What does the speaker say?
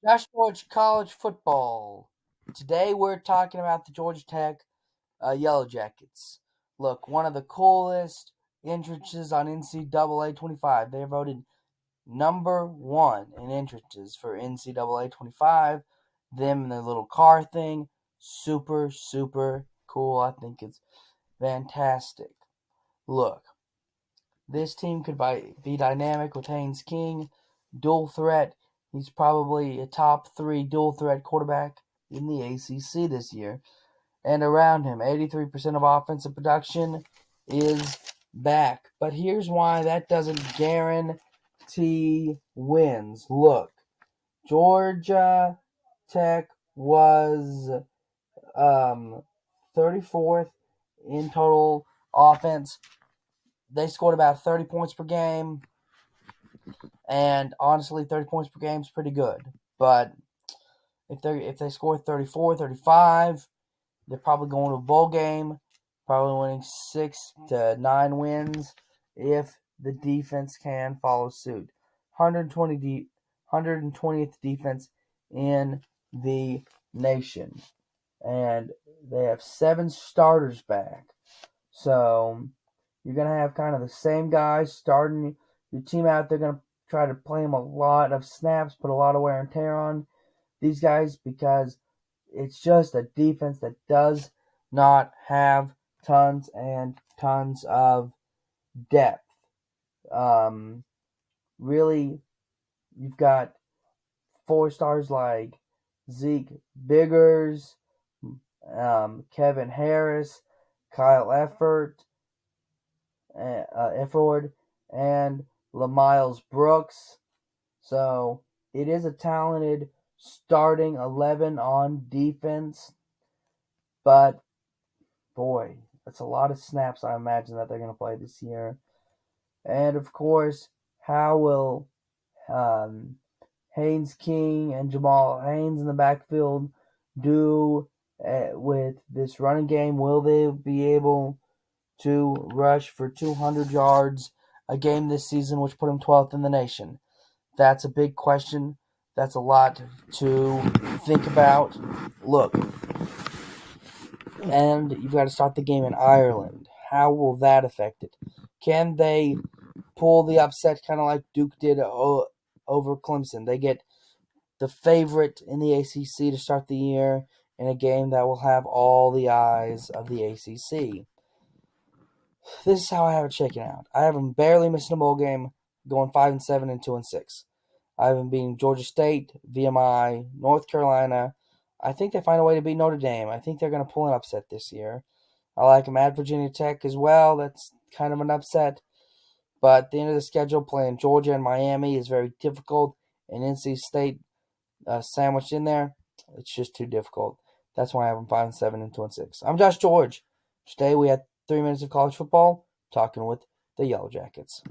Josh George College football. Today we're talking about the Georgia Tech Yellow Jackets. Look, one of the coolest entrances on NCAA 25. They're voted number one in entrances for NCAA 25. Them and their little car thing, super, super cool. I think it's fantastic. Look, this team could be dynamic with Haynes King, dual threat. He's probably a top three dual threat quarterback in the ACC this year. And around him, 83% of offensive production is back. But here's why that doesn't guarantee wins. Look, Georgia Tech was 34th in total offense. They scored about 30 points per game. And honestly, 30 points per game is pretty good. But if they score 34, 35, they're probably going to a bowl game, probably winning 6 to 9 wins if the defense can follow suit. 120th defense in the nation, and they have 7 starters back. So you're gonna have kind of the same guys starting your team out. They're gonna try to play them a lot of snaps, put a lot of wear and tear on these guys because it's just a defense that does not have tons and tons of depth. Um, really, you've got 4 stars like Zeke Biggers, Kevin Harris, Kyle Efford, and LaMiles Brooks. So it is a talented starting 11 on defense, but boy, that's a lot of snaps I imagine that they're going to play this year. And of course, how will um, Haynes King and Jamal Haynes in the backfield do with this running game? Will they be able to rush for 200 yards a game this season, which put him 12th in the nation? That's a big question. That's a lot to think about. Look, and you've got to start the game in Ireland. How will that affect it? Can they pull the upset kind of like Duke did over Clemson? They get the favorite in the ACC to start the year in a game that will have all the eyes of the ACC. This is how I have it shaken out. I have them barely missing a bowl game, going 5-7 and 2-6. I have them beating Georgia State, VMI, North Carolina. I think they find a way to beat Notre Dame. I think they're going to pull an upset this year. I like them at Virginia Tech as well. That's kind of an upset. But at the end of the schedule, playing Georgia and Miami is very difficult, and NC State sandwiched in there, it's just too difficult. That's why I have them 5-7 and 2-6. I'm Josh George. Today we had 3 minutes of college football, talking with the Yellow Jackets.